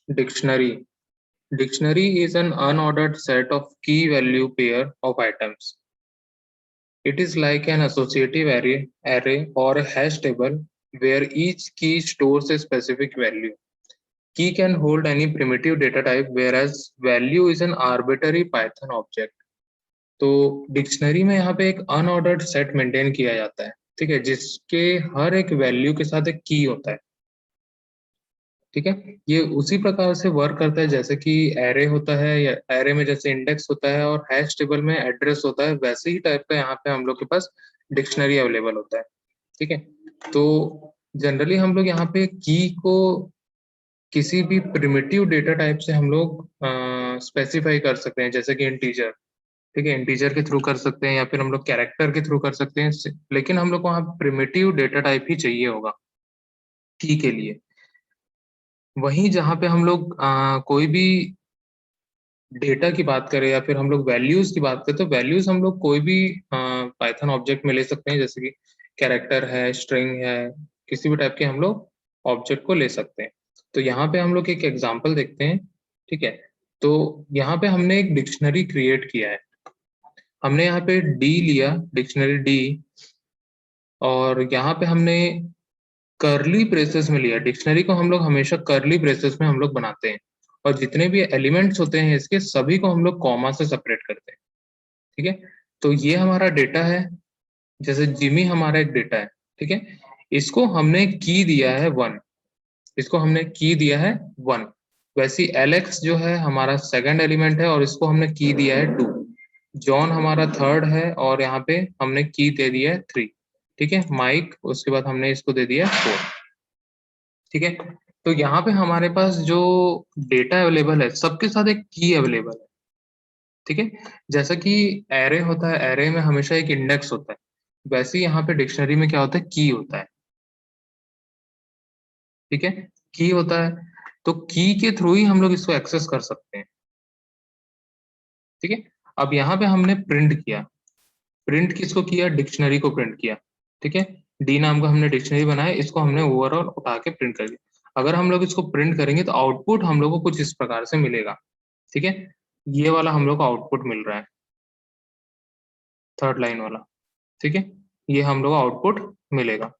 Dictionary. Dictionary is an unordered set of key value pair of items. It is like an associative array or a hash table where each key stores a specific value. Key can hold any primitive data type, whereas value is an arbitrary Python object. तो dictionary में यहाँ पे एक unordered set maintain किया जाता है, ठीक है, जिसके हर एक वैल्यू के साथ एक की होता है। ठीक है, ये उसी प्रकार से वर्क करता है जैसे कि एरे होता है, या एरे में जैसे इंडेक्स होता है और हैश टेबल में एड्रेस होता है, वैसे ही टाइप का यहाँ पे हम लोग के पास डिक्शनरी अवेलेबल होता है। ठीक है, तो जनरली हम लोग यहाँ पे की को किसी भी प्रिमिटिव डेटा टाइप से हम लोग स्पेसिफाई कर सकते हैं, जैसे कि इंटीजर। ठीक है, इंटीजर के थ्रू कर सकते हैं या फिर हम लोग कैरेक्टर के थ्रू कर सकते हैं, लेकिन हम लोग को वहाँ प्रिमिटिव डेटा टाइप ही चाहिए होगा की के लिए। वहीं जहाँ पे हम लोग कोई भी डेटा की बात करें या फिर हम लोग वैल्यूज की बात करें, तो वैल्यूज हम लोग कोई भी पाइथन ऑब्जेक्ट में ले सकते हैं, जैसे कि कैरेक्टर है, स्ट्रिंग है, किसी भी टाइप के हम लोग ऑब्जेक्ट को ले सकते हैं। तो यहाँ पे हम लोग एक एग्जांपल देखते हैं। ठीक है, तो यहाँ पे हमने एक डिक्शनरी क्रिएट किया है। हमने यहाँ पे डी लिया, डिक्शनरी डी, और यहाँ पे हमने कर्ली ब्रेसेस में लिया। डिक्शनरी को हम लोग हमेशा कर्ली ब्रेसेस में हम लोग बनाते हैं, और जितने भी एलिमेंट्स होते हैं इसके सभी को हम लोग कॉमा से सेपरेट करते हैं। ठीक है, तो ये हमारा डेटा है, जैसे जिमी हमारा एक डेटा है। ठीक है, इसको हमने की दिया है 1, इसको हमने की दिया है 1। वैसे एलेक्स जो है हमारा सेकंड एलिमेंट है और इसको हमने की दिया है 2। जॉन हमारा थर्ड है और यहाँ पे हमने की दे दिया है 3। ठीक है, माइक उसके बाद हमने इसको दे दिया 4। ठीक है, तो यहाँ पे हमारे पास जो डेटा अवेलेबल है सबके साथ एक की अवेलेबल है। ठीक है, जैसा कि एरे होता है, एरे में हमेशा एक इंडेक्स होता है, वैसे ही यहाँ पे डिक्शनरी में क्या होता है, की होता है। ठीक है, की होता है, तो की के थ्रू ही हम लोग इसको एक्सेस कर सकते हैं। ठीक है, अब यहाँ पे हमने प्रिंट किया। प्रिंट किसको किया, डिक्शनरी को प्रिंट किया। ठीक है, डी नाम का हमने डिक्शनरी बनाया, इसको हमने ओवरऑल उठा के प्रिंट कर दिया। अगर हम लोग इसको प्रिंट करेंगे तो आउटपुट हम लोग को कुछ इस प्रकार से मिलेगा। ठीक है, ये वाला हम लोग को आउटपुट मिल रहा है, थर्ड लाइन वाला। ठीक है, ये हम लोग को आउटपुट मिलेगा।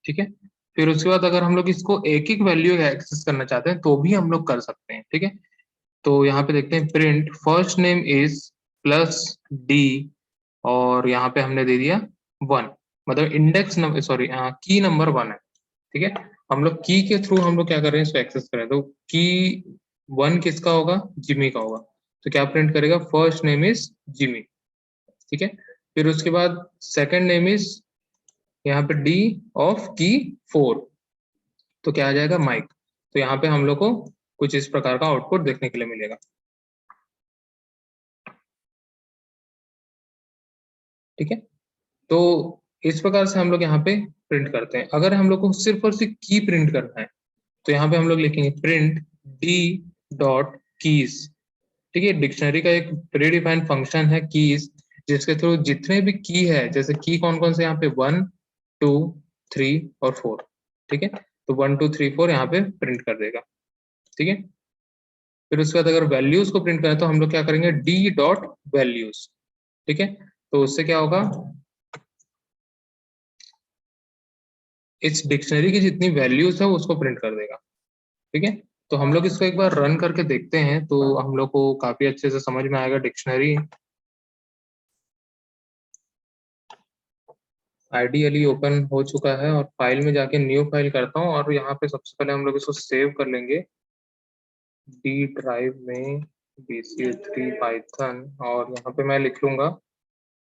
ठीक है, फिर उसके बाद अगर हम लोग इसको एक एक वैल्यू एक्सेस करना चाहते हैं तो भी हम लोग कर सकते हैं। ठीक है, तो यहाँ पे देखते हैं print first name is plus D, और यहाँ पे हमने दे दिया 1, मतलब इंडेक्स नंबर, सॉरी की नंबर 1 है। ठीक है, हम लोग की के थ्रू हम लोग क्या कर रहे हैं, इसको एक्सेस करें, तो की 1 किसका होगा, जिमी का होगा। तो क्या प्रिंट करेगा, फर्स्ट नेम इज जिमी। ठीक है, फिर उसके बाद सेकंड नेम इज यहाँ पे डी ऑफ की 4, तो क्या आ जाएगा, माइक। तो यहाँ पे हम लोग को कुछ इस प्रकार का आउटपुट देखने के लिए मिलेगा। ठीक है, तो इस प्रकार से हम लोग यहाँ पे प्रिंट करते हैं। अगर हम लोग को सिर्फ और सिर्फ की प्रिंट करना है तो यहाँ पे हम लोग लिखेंगे प्रिंट डी डॉट कीज। ठीक है, डिक्शनरी का एक प्री डिफाइंड फंक्शन है कीज, जिसके थ्रू जितने भी की है, जैसे की कौन कौन से यहाँ पे 1 2 3 और 4। ठीक है, तो 1 2 3 4 यहाँ पे प्रिंट कर देगा। ठीक है, फिर उसके बाद अगर वैल्यूज को प्रिंट करें तो हम लोग क्या करेंगे, डी डॉट वैल्यूज। ठीक है, तो उससे क्या होगा, इस डिक्शनरी की जितनी वैल्यूज है उसको प्रिंट कर देगा। ठीक है, तो हम लोग इसको एक बार रन करके देखते हैं तो हम लोग को काफी अच्छे से समझ में आएगा। डिक्शनरी आइडियली ओपन हो चुका है और फाइल में जाके न्यू फाइल करता हूँ, और यहाँ पे सबसे पहले हम लोग इसको सेव कर लेंगे डी ड्राइव में, BCA3 पाइथन, और यहाँ पे मैं लिख लूंगा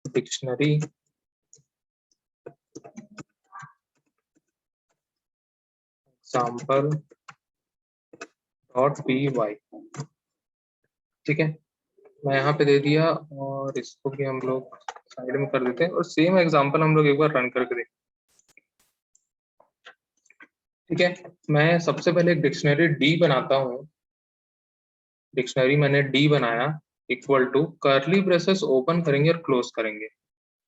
डिक्शनरी एग्जाम्पल .py। ठीक है, मैं यहाँ पे दे दिया, और इसको भी हम लोग साइड में कर देते हैं, और सेम एग्जांपल हम लोग एक बार रन करके देखते हैं। ठीक है, मैं सबसे पहले एक डिक्शनरी डी बनाता हूँ। डिक्शनरी मैंने डी बनाया, equal to curly braces open करेंगे और क्लोज करेंगे।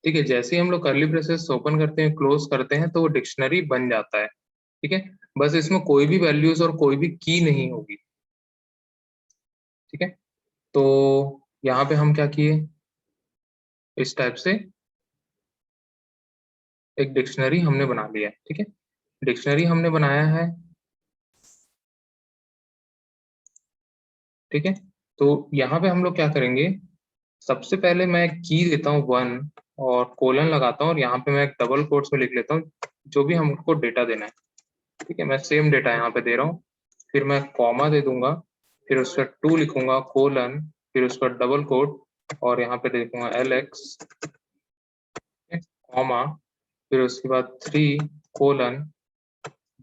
ठीक है, जैसे ही हम लोग कर्ली ब्रेसेस ओपन करते हैं, क्लोज करते हैं, तो वो डिक्शनरी बन जाता है। ठीक है, बस इसमें कोई भी वैल्यूज और कोई भी की नहीं होगी। ठीक है, तो यहाँ पे हम क्या किए, इस टाइप से एक डिक्शनरी हमने बना लिया। ठीक है, डिक्शनरी हमने बनाया है। ठीक है, तो यहाँ पे हम लोग क्या करेंगे, सबसे पहले मैं की देता हूँ 1 और कोलन लगाता हूँ और यहाँ पे मैं एक डबल कोट्स में लिख लेता हूँ जो भी हमको डेटा देना है। ठीक है, मैं सेम डेटा यहाँ पे दे रहा हूँ, फिर मैं कॉमा दे दूंगा, फिर उसका 2 लिखूंगा कोलन, फिर उसका डबल कोट और यहाँ पे दे दूंगा LX, कॉमा, फिर उसके बाद 3 कोलन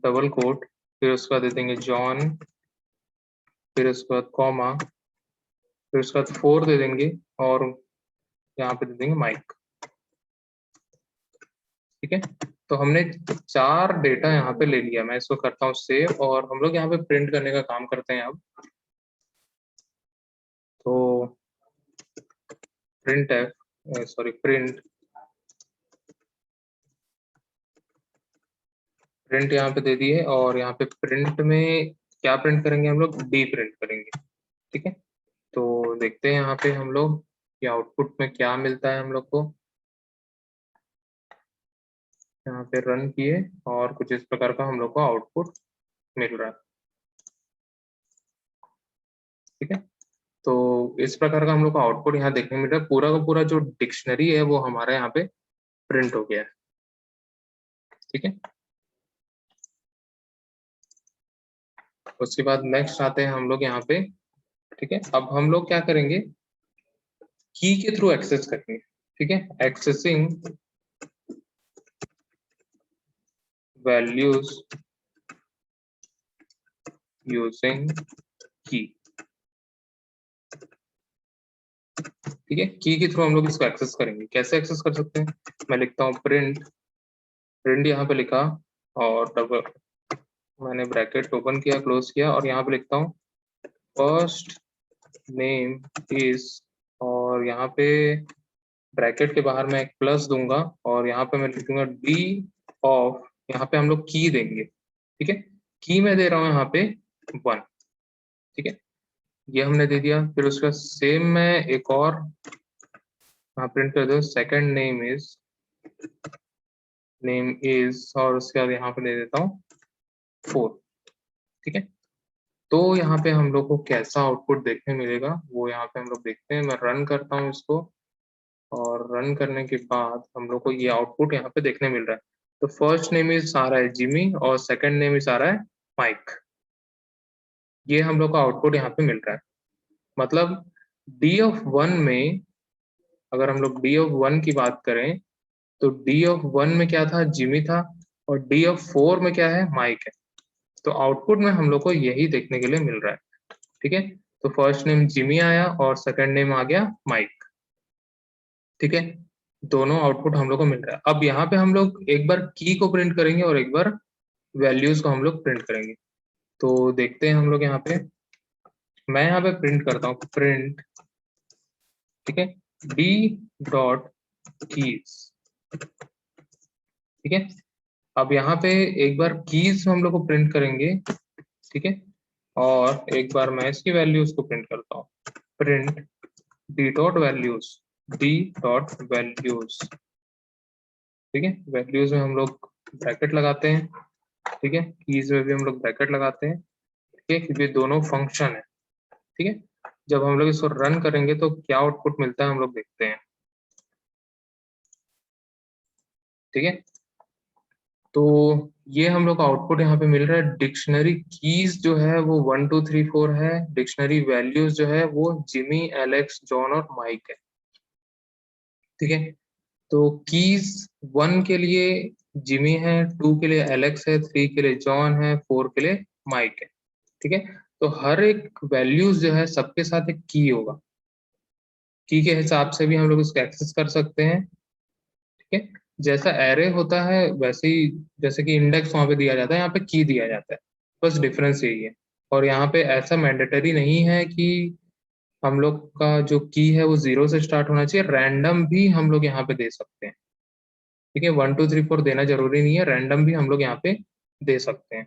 डबल कोट, फिर उसके बाद दे देंगे जॉन, फिर उसके बाद कॉमा, फिर उसके बाद 4 दे देंगे और यहाँ पे दे देंगे माइक। ठीक है, तो हमने 4 डेटा यहाँ पे ले लिया। मैं इसको करता हूँ सेव और हम लोग यहाँ पे प्रिंट करने का काम करते हैं अब। तो प्रिंट प्रिंट यहाँ पे दे दिए और यहाँ पे प्रिंट में क्या प्रिंट करेंगे, हम लोग डी प्रिंट करेंगे। ठीक है, तो देखते हैं यहाँ पे हम लोग ये आउटपुट में क्या मिलता है हम लोग को। यहाँ पे रन किए और कुछ इस प्रकार का हम लोग को आउटपुट मिल रहा है। ठीक है, तो इस प्रकार का हम लोग को आउटपुट यहाँ देखने मिल रहा है। पूरा का पूरा जो डिक्शनरी है वो हमारे यहाँ पे प्रिंट हो गया है। ठीक है, उसके बाद नेक्स्ट आते हैं हम लोग यहाँ पे। ठीक है, अब हम लोग क्या करेंगे, की के थ्रू एक्सेस करेंगे। ठीक है, एक्सेसिंग वैल्यूज यूजिंग की। ठीक है, की के थ्रू हम लोग इसको एक्सेस करेंगे। कैसे एक्सेस कर सकते हैं, मैं लिखता हूँ प्रिंट यहाँ पे लिखा और डबल, मैंने ब्रैकेट ओपन किया क्लोज किया और यहाँ पे लिखता हूँ फर्स्ट नेम इज, और यहाँ पे ब्रैकेट के बाहर मैं एक प्लस दूंगा और यहाँ पे मैं लिखूंगा डी ऑफ, यहाँ पे हम लोग की देंगे। ठीक है, की मैं दे रहा हूँ यहाँ पे 1। ठीक है, ये हमने दे दिया। फिर उसका सेम मैं एक और यहाँ प्रिंट कर दो, सेकंड नेम इज और उसके बाद यहाँ पे दे देता हूँ 4। ठीक है, तो यहाँ पे हम लोग को कैसा आउटपुट देखने मिलेगा वो यहाँ पे हम लोग देखते हैं। मैं रन करता हूँ इसको और रन करने के बाद हम लोग को ये आउटपुट यहाँ पे देखने मिल रहा है। तो फर्स्ट नेम इज आ रहा है जिमी और सेकंड नेम इज आ रहा है माइक। ये हम लोग का आउटपुट यहाँ पे मिल रहा है। मतलब डी ऑफ 1 में, अगर हम लोग डी ऑफ 1 की बात करें तो डी ऑफ 1 में क्या था, जिमी था, और डी ऑफ 4 में क्या है, माइक है। तो आउटपुट में हम लोग को यही देखने के लिए मिल रहा है। ठीक है, तो फर्स्ट नेम जिमी आया और सेकंड नेम आ गया माइक। ठीक है, दोनों आउटपुट हम लोग को मिल रहा है। अब यहाँ पे हम लोग एक बार की को प्रिंट करेंगे और एक बार वैल्यूज को हम लोग प्रिंट करेंगे। तो देखते हैं हम लोग यहाँ पे, मैं यहाँ पे प्रिंट करता हूँ प्रिंट, ठीक है, डी डॉट कीज। ठीक है, अब यहाँ पे एक बार कीज हम लोग को प्रिंट करेंगे। ठीक है, और एक बार मैं इसकी वैल्यूज को प्रिंट करता हूँ, प्रिंट डी डॉट वैल्यूज। ठीक है, वैल्यूज में हम लोग ब्रैकेट लगाते हैं। ठीक है, कीज में भी हम लोग ब्रैकेट लगाते हैं। ठीक है, क्योंकि दोनों फंक्शन है। ठीक है, जब हम लोग इसको रन करेंगे तो क्या आउटपुट मिलता है हम लोग देखते हैं। ठीक है, तो ये हम लोग का आउटपुट यहाँ पे मिल रहा है। डिक्शनरी कीज जो है वो 1 2 3 4 है, डिक्शनरी वैल्यूज जो है वो जिमी, एलेक्स, जॉन और माइक है। ठीक है, तो कीज 1 के लिए जिमी है, 2 के लिए एलेक्स है, 3 के लिए जॉन है, 4 के लिए माइक है। ठीक है, तो हर एक वैल्यूज जो है सबके साथ एक की होगा। की के हिसाब से भी हम लोग इसको एक्सेस कर सकते हैं। ठीक है, जैसा एरे होता है वैसे ही, जैसे कि इंडेक्स वहां पे दिया जाता है, यहाँ पे की दिया जाता है, बस डिफरेंस यही है। और यहाँ पे ऐसा मैंडेटरी नहीं है कि हम लोग का जो की है वो 0 से स्टार्ट होना चाहिए, रैंडम भी हम लोग यहाँ पे दे सकते हैं। ठीक है, 1 2 3 4 देना जरूरी नहीं है, रैंडम भी हम लोग यहाँ पे दे सकते हैं।